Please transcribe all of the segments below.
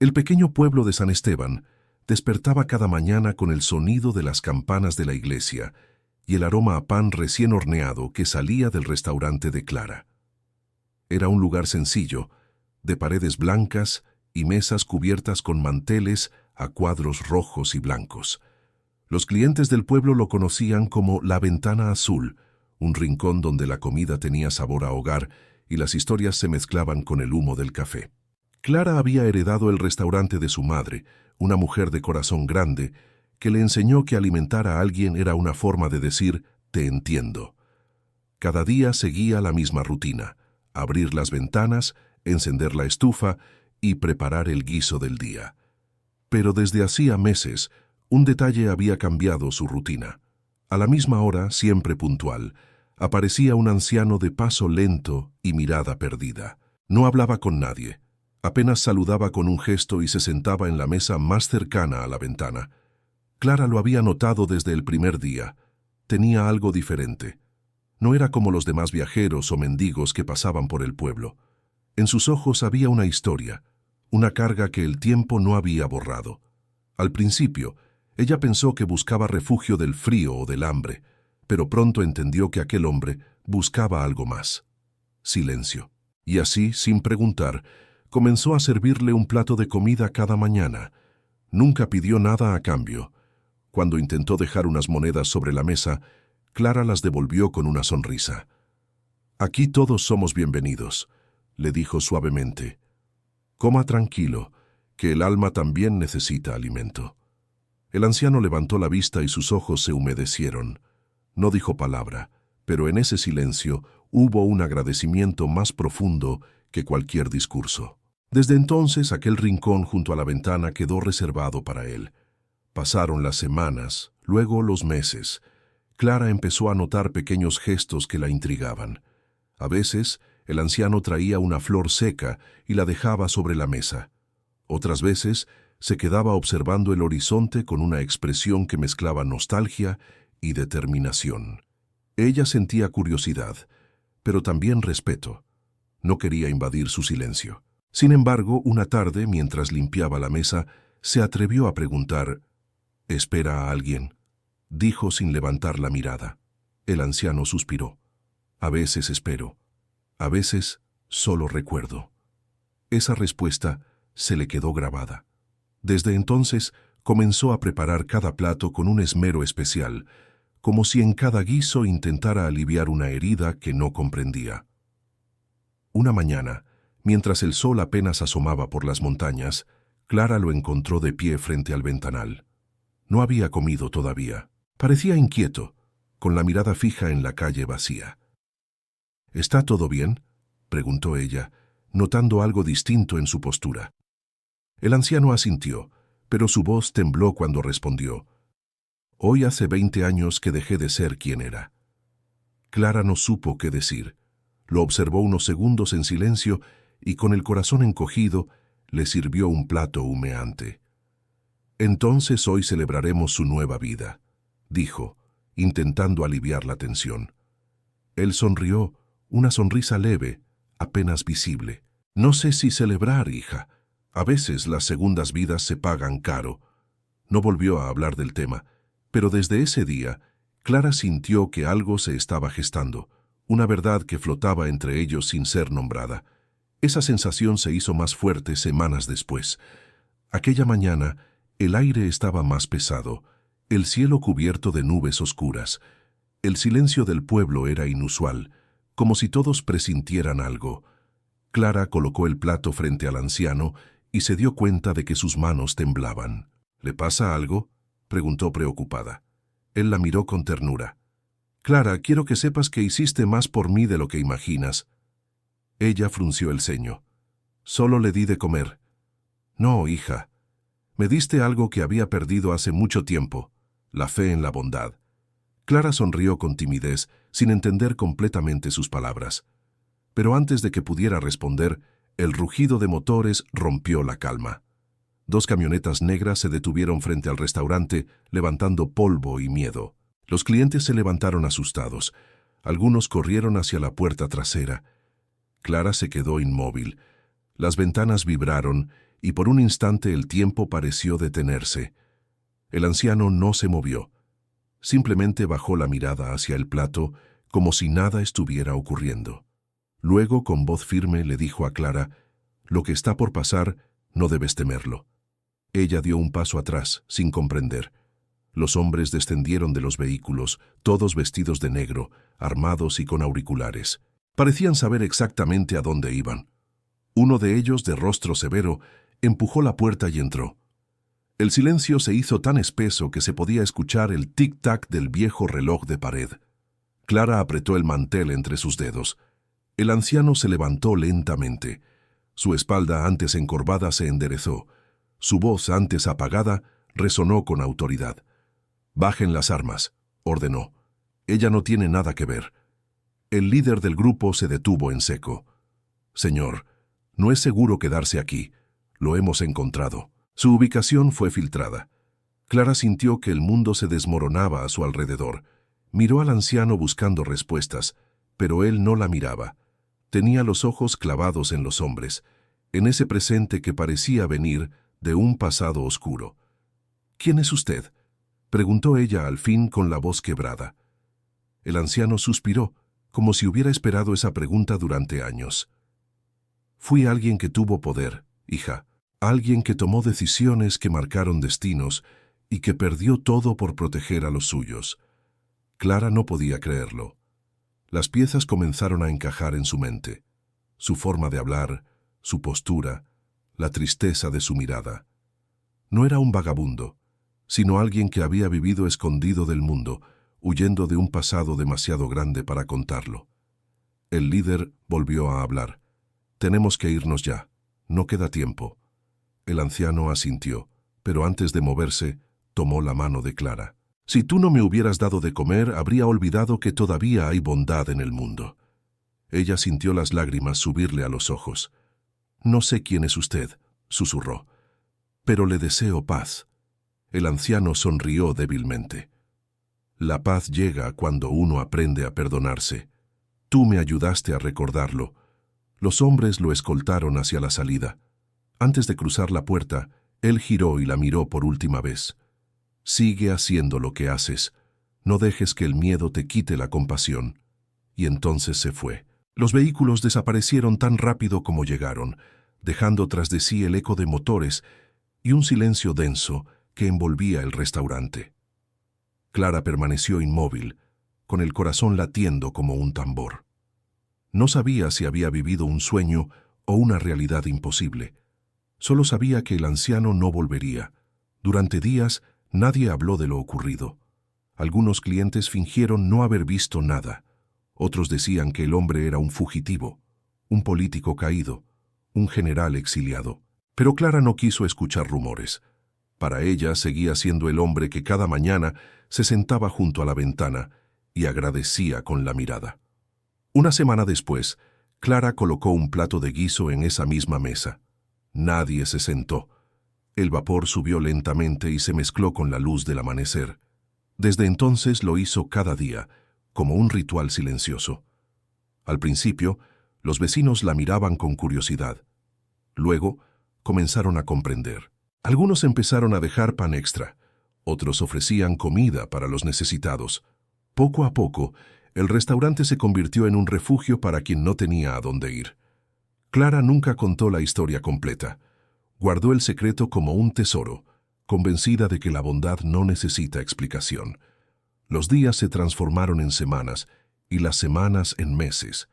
El pequeño pueblo de San Esteban despertaba cada mañana con el sonido de las campanas de la iglesia y el aroma a pan recién horneado que salía del restaurante de Clara. Era un lugar sencillo, de paredes blancas y mesas cubiertas con manteles a cuadros rojos y blancos. Los clientes del pueblo lo conocían como la Ventana Azul, un rincón donde la comida tenía sabor a hogar y las historias se mezclaban con el humo del café. Clara había heredado el restaurante de su madre, una mujer de corazón grande, que le enseñó que alimentar a alguien era una forma de decir «te entiendo». Cada día seguía la misma rutina: abrir las ventanas, encender la estufa y preparar el guiso del día. Pero desde hacía meses, un detalle había cambiado su rutina. A la misma hora, siempre puntual, aparecía un anciano de paso lento y mirada perdida. No hablaba con nadie. Apenas saludaba con un gesto y se sentaba en la mesa más cercana a la ventana. Clara lo había notado desde el primer día. Tenía algo diferente. No era como los demás viajeros o mendigos que pasaban por el pueblo. En sus ojos había una historia, una carga que el tiempo no había borrado. Al principio, ella pensó que buscaba refugio del frío o del hambre, pero pronto entendió que aquel hombre buscaba algo más: silencio. Y así, sin preguntar, comenzó a servirle un plato de comida cada mañana. Nunca pidió nada a cambio. Cuando intentó dejar unas monedas sobre la mesa, Clara las devolvió con una sonrisa. «Aquí todos somos bienvenidos», le dijo suavemente. «Coma tranquilo, que el alma también necesita alimento». El anciano levantó la vista y sus ojos se humedecieron. No dijo palabra, pero en ese silencio hubo un agradecimiento más profundo que cualquier discurso. Desde entonces, aquel rincón junto a la ventana quedó reservado para él. Pasaron las semanas, luego los meses. Clara empezó a notar pequeños gestos que la intrigaban. A veces, el anciano traía una flor seca y la dejaba sobre la mesa. Otras veces, se quedaba observando el horizonte con una expresión que mezclaba nostalgia y determinación. Ella sentía curiosidad, pero también respeto. No quería invadir su silencio. Sin embargo, una tarde, mientras limpiaba la mesa, se atrevió a preguntar: «¿Espera a alguien?», dijo sin levantar la mirada. El anciano suspiró. «A veces espero, a veces solo recuerdo». Esa respuesta se le quedó grabada. Desde entonces comenzó a preparar cada plato con un esmero especial, como si en cada guiso intentara aliviar una herida que no comprendía. Una mañana, mientras el sol apenas asomaba por las montañas, Clara lo encontró de pie frente al ventanal. No había comido todavía. Parecía inquieto, con la mirada fija en la calle vacía. «¿Está todo bien?», preguntó ella, notando algo distinto en su postura. El anciano asintió, pero su voz tembló cuando respondió: «Hoy hace 20 años que dejé de ser quien era». Clara no supo qué decir. Lo observó unos segundos en silencio y con el corazón encogido le sirvió un plato humeante. «Entonces hoy celebraremos su nueva vida», dijo, intentando aliviar la tensión. Él sonrió, una sonrisa leve, apenas visible. «No sé si celebrar, hija. A veces las segundas vidas se pagan caro». No volvió a hablar del tema, pero desde ese día, Clara sintió que algo se estaba gestando, una verdad que flotaba entre ellos sin ser nombrada. Esa sensación se hizo más fuerte semanas después. Aquella mañana, el aire estaba más pesado, el cielo cubierto de nubes oscuras. El silencio del pueblo era inusual, como si todos presintieran algo. Clara colocó el plato frente al anciano y se dio cuenta de que sus manos temblaban. «¿Le pasa algo?», preguntó preocupada. Él la miró con ternura. «Clara, quiero que sepas que hiciste más por mí de lo que imaginas». Ella frunció el ceño. «Solo le di de comer». «No, hija. Me diste algo que había perdido hace mucho tiempo: la fe en la bondad». Clara sonrió con timidez, sin entender completamente sus palabras. Pero antes de que pudiera responder, el rugido de motores rompió la calma. 2 camionetas negras se detuvieron frente al restaurante, levantando polvo y miedo. Los clientes se levantaron asustados. Algunos corrieron hacia la puerta trasera. Clara se quedó inmóvil. Las ventanas vibraron y por un instante el tiempo pareció detenerse. El anciano no se movió. Simplemente bajó la mirada hacia el plato como si nada estuviera ocurriendo. Luego, con voz firme, le dijo a Clara: «Lo que está por pasar, no debes temerlo». Ella dio un paso atrás, sin comprender. Los hombres descendieron de los vehículos, todos vestidos de negro, armados y con auriculares. Parecían saber exactamente a dónde iban. Uno de ellos, de rostro severo, empujó la puerta y entró. El silencio se hizo tan espeso que se podía escuchar el tic-tac del viejo reloj de pared. Clara apretó el mantel entre sus dedos. El anciano se levantó lentamente. Su espalda, antes encorvada, se enderezó. Su voz, antes apagada, resonó con autoridad. «Bajen las armas», ordenó. «Ella no tiene nada que ver». El líder del grupo se detuvo en seco. «Señor, no es seguro quedarse aquí. Lo hemos encontrado». Su ubicación fue filtrada. Clara sintió que el mundo se desmoronaba a su alrededor. Miró al anciano buscando respuestas, pero él no la miraba. Tenía los ojos clavados en los hombres, en ese presente que parecía venir de un pasado oscuro. «¿Quién es usted?», preguntó ella al fin con la voz quebrada. El anciano suspiró, como si hubiera esperado esa pregunta durante años. «Fui alguien que tuvo poder, hija. Alguien que tomó decisiones que marcaron destinos y que perdió todo por proteger a los suyos». Clara no podía creerlo. Las piezas comenzaron a encajar en su mente. Su forma de hablar, su postura, la tristeza de su mirada. No era un vagabundo, sino alguien que había vivido escondido del mundo, huyendo de un pasado demasiado grande para contarlo. El líder volvió a hablar. «Tenemos que irnos ya. No queda tiempo». El anciano asintió, pero antes de moverse, tomó la mano de Clara. «Si tú no me hubieras dado de comer, habría olvidado que todavía hay bondad en el mundo». Ella sintió las lágrimas subirle a los ojos. «No sé quién es usted», susurró, «pero le deseo paz». El anciano sonrió débilmente. «La paz llega cuando uno aprende a perdonarse. Tú me ayudaste a recordarlo». Los hombres lo escoltaron hacia la salida. Antes de cruzar la puerta, él giró y la miró por última vez. «Sigue haciendo lo que haces. No dejes que el miedo te quite la compasión». Y entonces se fue. Los vehículos desaparecieron tan rápido como llegaron, dejando tras de sí el eco de motores y un silencio denso que envolvía el restaurante. Clara permaneció inmóvil, con el corazón latiendo como un tambor. No sabía si había vivido un sueño o una realidad imposible. Solo sabía que el anciano no volvería. Durante días nadie habló de lo ocurrido. Algunos clientes fingieron no haber visto nada. Otros decían que el hombre era un fugitivo, un político caído, un general exiliado. Pero Clara no quiso escuchar rumores. Para ella seguía siendo el hombre que cada mañana se sentaba junto a la ventana y agradecía con la mirada. Una semana después, Clara colocó un plato de guiso en esa misma mesa. Nadie se sentó. El vapor subió lentamente y se mezcló con la luz del amanecer. Desde entonces lo hizo cada día, como un ritual silencioso. Al principio, los vecinos la miraban con curiosidad. Luego, comenzaron a comprender. Algunos empezaron a dejar pan extra. Otros ofrecían comida para los necesitados. Poco a poco, el restaurante se convirtió en un refugio para quien no tenía a dónde ir. Clara nunca contó la historia completa. Guardó el secreto como un tesoro, convencida de que la bondad no necesita explicación. Los días se transformaron en semanas y las semanas en meses.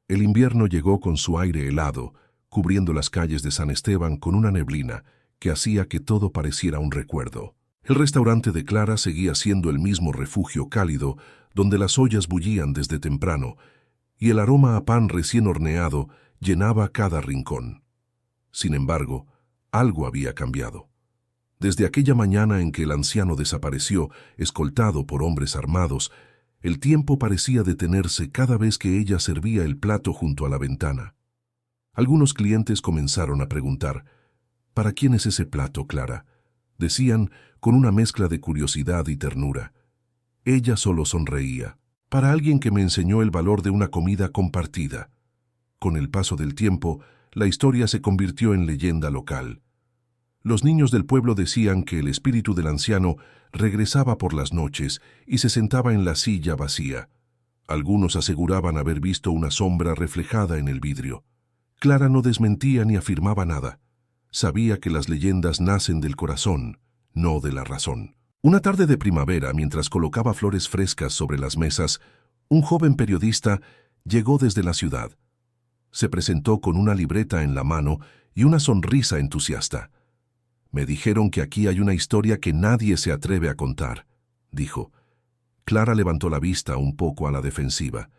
El invierno llegó con su aire helado, cubriendo las calles de San Esteban con una neblina que hacía que todo pareciera un recuerdo. El restaurante de Clara seguía siendo el mismo refugio cálido donde las ollas bullían desde temprano y el aroma a pan recién horneado llenaba cada rincón. Sin embargo, algo había cambiado. Desde aquella mañana en que el anciano desapareció, escoltado por hombres armados, el tiempo parecía detenerse cada vez que ella servía el plato junto a la ventana. Algunos clientes comenzaron a preguntar: «¿Para quién es ese plato, Clara?», decían con una mezcla de curiosidad y ternura. Ella solo sonreía. «Para alguien que me enseñó el valor de una comida compartida». Con el paso del tiempo, la historia se convirtió en leyenda local. Los niños del pueblo decían que el espíritu del anciano regresaba por las noches y se sentaba en la silla vacía. Algunos aseguraban haber visto una sombra reflejada en el vidrio. Clara no desmentía ni afirmaba nada. Sabía que las leyendas nacen del corazón, no de la razón. Una tarde de primavera, mientras colocaba flores frescas sobre las mesas, un joven periodista llegó desde la ciudad. Se presentó con una libreta en la mano y una sonrisa entusiasta. «Me dijeron que aquí hay una historia que nadie se atreve a contar», dijo. Clara levantó la vista un poco a la defensiva.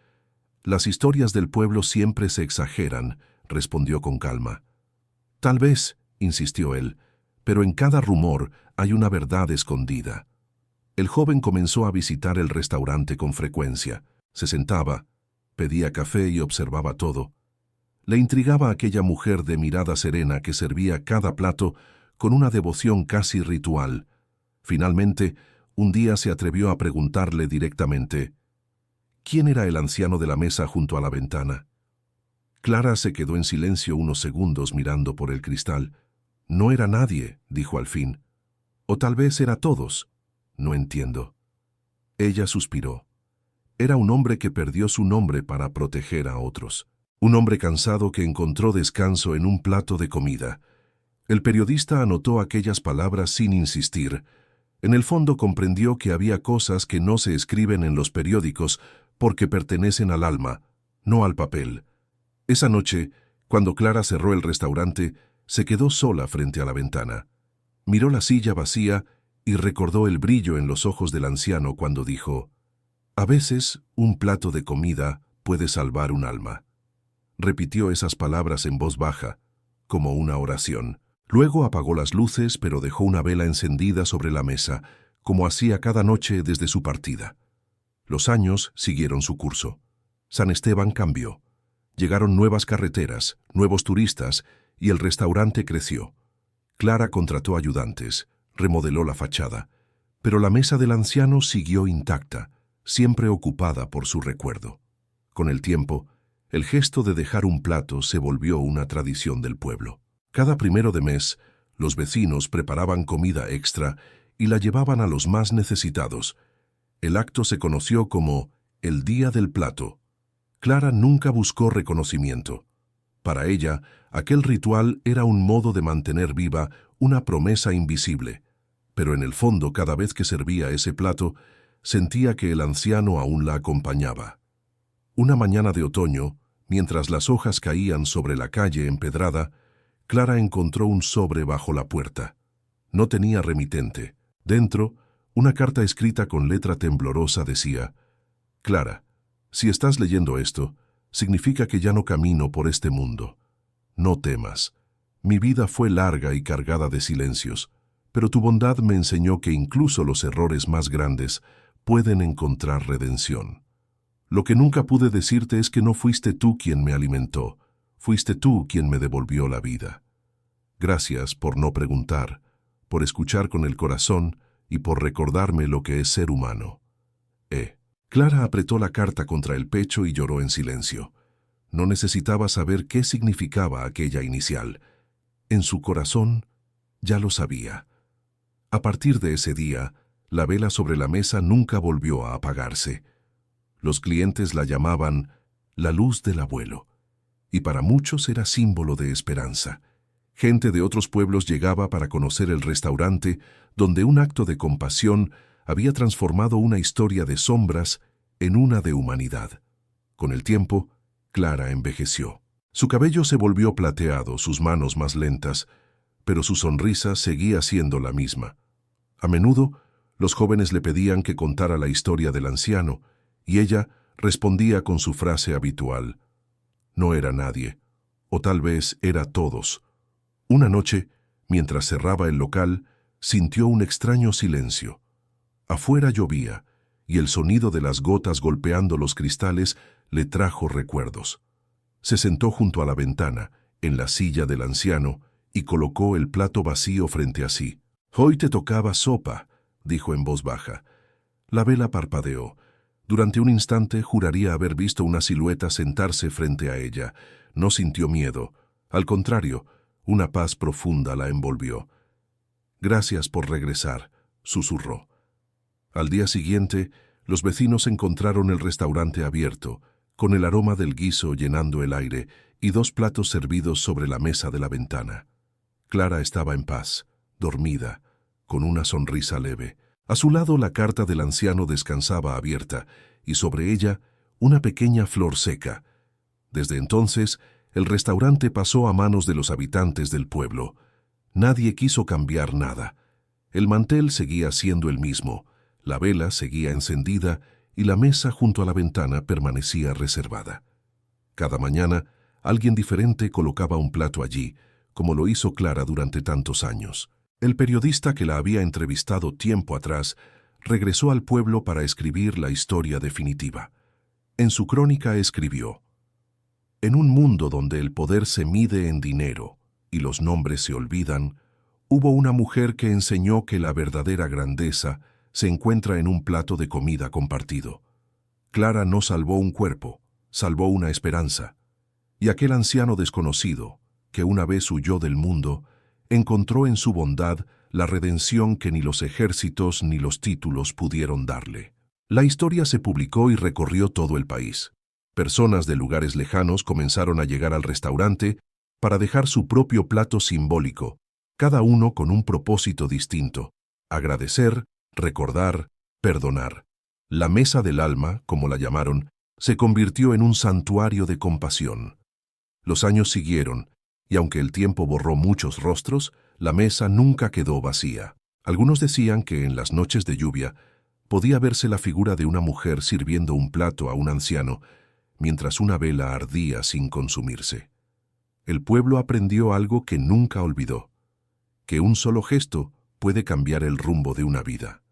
«Las historias del pueblo siempre se exageran», respondió con calma. «Tal vez», insistió él, «pero en cada rumor hay una verdad escondida». El joven comenzó a visitar el restaurante con frecuencia. Se sentaba, pedía café y observaba todo. Le intrigaba aquella mujer de mirada serena que servía cada plato con una devoción casi ritual. Finalmente, un día se atrevió a preguntarle directamente: ¿quién era el anciano de la mesa junto a la ventana? Clara se quedó en silencio unos segundos mirando por el cristal. «No era nadie», dijo al fin. «O tal vez era todos. No entiendo». Ella suspiró. Era un hombre que perdió su nombre para proteger a otros. Un hombre cansado que encontró descanso en un plato de comida. El periodista anotó aquellas palabras sin insistir. En el fondo comprendió que había cosas que no se escriben en los periódicos porque pertenecen al alma, no al papel. Esa noche, cuando Clara cerró el restaurante, se quedó sola frente a la ventana. Miró la silla vacía y recordó el brillo en los ojos del anciano cuando dijo: «A veces, un plato de comida puede salvar un alma». Repitió esas palabras en voz baja, como una oración. Luego apagó las luces, pero dejó una vela encendida sobre la mesa, como hacía cada noche desde su partida. Los años siguieron su curso. San Esteban cambió. Llegaron nuevas carreteras, nuevos turistas, y el restaurante creció. Clara contrató ayudantes, remodeló la fachada, pero la mesa del anciano siguió intacta, siempre ocupada por su recuerdo. Con el tiempo, el gesto de dejar un plato se volvió una tradición del pueblo. Cada 1 de mes, los vecinos preparaban comida extra y la llevaban a los más necesitados. El acto se conoció como el Día del Plato. Clara nunca buscó reconocimiento. Para ella, aquel ritual era un modo de mantener viva una promesa invisible. Pero en el fondo, cada vez que servía ese plato, sentía que el anciano aún la acompañaba. Una mañana de otoño, mientras las hojas caían sobre la calle empedrada, Clara encontró un sobre bajo la puerta. No tenía remitente. Dentro, una carta escrita con letra temblorosa decía: «Clara, si estás leyendo esto, significa que ya no camino por este mundo. No temas. Mi vida fue larga y cargada de silencios, pero tu bondad me enseñó que incluso los errores más grandes pueden encontrar redención. Lo que nunca pude decirte es que no fuiste tú quien me alimentó, fuiste tú quien me devolvió la vida. Gracias por no preguntar, por escuchar con el corazón y por recordarme lo que es ser humano. Clara apretó la carta contra el pecho y lloró en silencio. No necesitaba saber qué significaba aquella inicial. En su corazón ya lo sabía. A partir de ese día, la vela sobre la mesa nunca volvió a apagarse. Los clientes la llamaban la luz del abuelo, y para muchos era símbolo de esperanza. Gente de otros pueblos llegaba para conocer el restaurante, donde un acto de compasión había transformado una historia de sombras en una de humanidad. Con el tiempo, Clara envejeció. Su cabello se volvió plateado, sus manos más lentas, pero su sonrisa seguía siendo la misma. A menudo, los jóvenes le pedían que contara la historia del anciano, y ella respondía con su frase habitual: «No era nadie, o tal vez era todos». Una noche, mientras cerraba el local, sintió un extraño silencio. Afuera llovía, y el sonido de las gotas golpeando los cristales le trajo recuerdos. Se sentó junto a la ventana, en la silla del anciano, y colocó el plato vacío frente a sí. «Hoy te tocaba sopa», dijo en voz baja. La vela parpadeó. Durante un instante juraría haber visto una silueta sentarse frente a ella. No sintió miedo. Al contrario, una paz profunda la envolvió. «Gracias por regresar», susurró. Al día siguiente, los vecinos encontraron el restaurante abierto, con el aroma del guiso llenando el aire y 2 platos servidos sobre la mesa de la ventana. Clara estaba en paz, dormida, con una sonrisa leve. A su lado la carta del anciano descansaba abierta y sobre ella una pequeña flor seca. Desde entonces, el restaurante pasó a manos de los habitantes del pueblo. Nadie quiso cambiar nada. El mantel seguía siendo el mismo, la vela seguía encendida y la mesa junto a la ventana permanecía reservada. Cada mañana, alguien diferente colocaba un plato allí, como lo hizo Clara durante tantos años. El periodista que la había entrevistado tiempo atrás regresó al pueblo para escribir la historia definitiva. En su crónica escribió: «En un mundo donde el poder se mide en dinero y los nombres se olvidan, hubo una mujer que enseñó que la verdadera grandeza se encuentra en un plato de comida compartido. Clara no salvó un cuerpo, salvó una esperanza. Y aquel anciano desconocido, que una vez huyó del mundo, encontró en su bondad la redención que ni los ejércitos ni los títulos pudieron darle». La historia se publicó y recorrió todo el país. Personas de lugares lejanos comenzaron a llegar al restaurante para dejar su propio plato simbólico, cada uno con un propósito distinto: agradecer, recordar, perdonar. La mesa del alma, como la llamaron, se convirtió en un santuario de compasión. Los años siguieron, y aunque el tiempo borró muchos rostros, la mesa nunca quedó vacía. Algunos decían que en las noches de lluvia podía verse la figura de una mujer sirviendo un plato a un anciano, mientras una vela ardía sin consumirse. El pueblo aprendió algo que nunca olvidó: que un solo gesto puede cambiar el rumbo de una vida.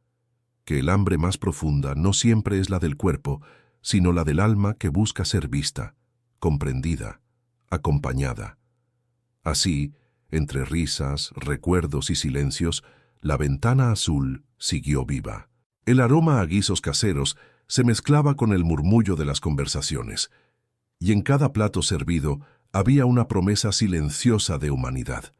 Que el hambre más profunda no siempre es la del cuerpo, sino la del alma que busca ser vista, comprendida, acompañada. Así, entre risas, recuerdos y silencios, la ventana azul siguió viva. El aroma a guisos caseros se mezclaba con el murmullo de las conversaciones, y en cada plato servido había una promesa silenciosa de humanidad.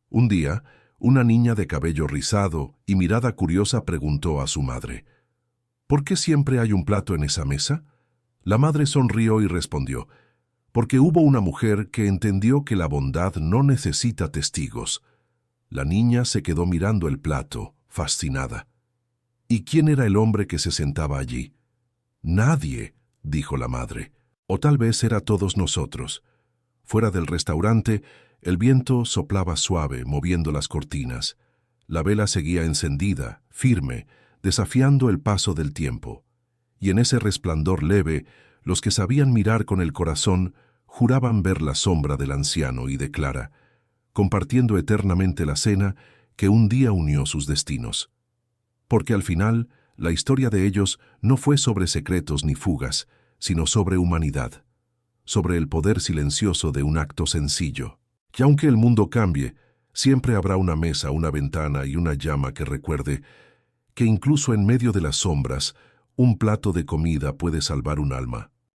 Un día, una niña de cabello rizado y mirada curiosa preguntó a su madre: «¿Por qué siempre hay un plato en esa mesa?». La madre sonrió y respondió: «Porque hubo una mujer que entendió que la bondad no necesita testigos». La niña se quedó mirando el plato, fascinada. ¿Y quién era el hombre que se sentaba allí? «Nadie», dijo la madre. «O tal vez era todos nosotros». Fuera del restaurante, el viento soplaba suave, moviendo las cortinas. La vela seguía encendida, firme, desafiando el paso del tiempo. Y en ese resplandor leve, los que sabían mirar con el corazón juraban ver la sombra del anciano y de Clara, compartiendo eternamente la cena que un día unió sus destinos. Porque al final, la historia de ellos no fue sobre secretos ni fugas, sino sobre humanidad, sobre el poder silencioso de un acto sencillo. Que aunque el mundo cambie, siempre habrá una mesa, una ventana y una llama que recuerde que incluso en medio de las sombras, un plato de comida puede salvar un alma.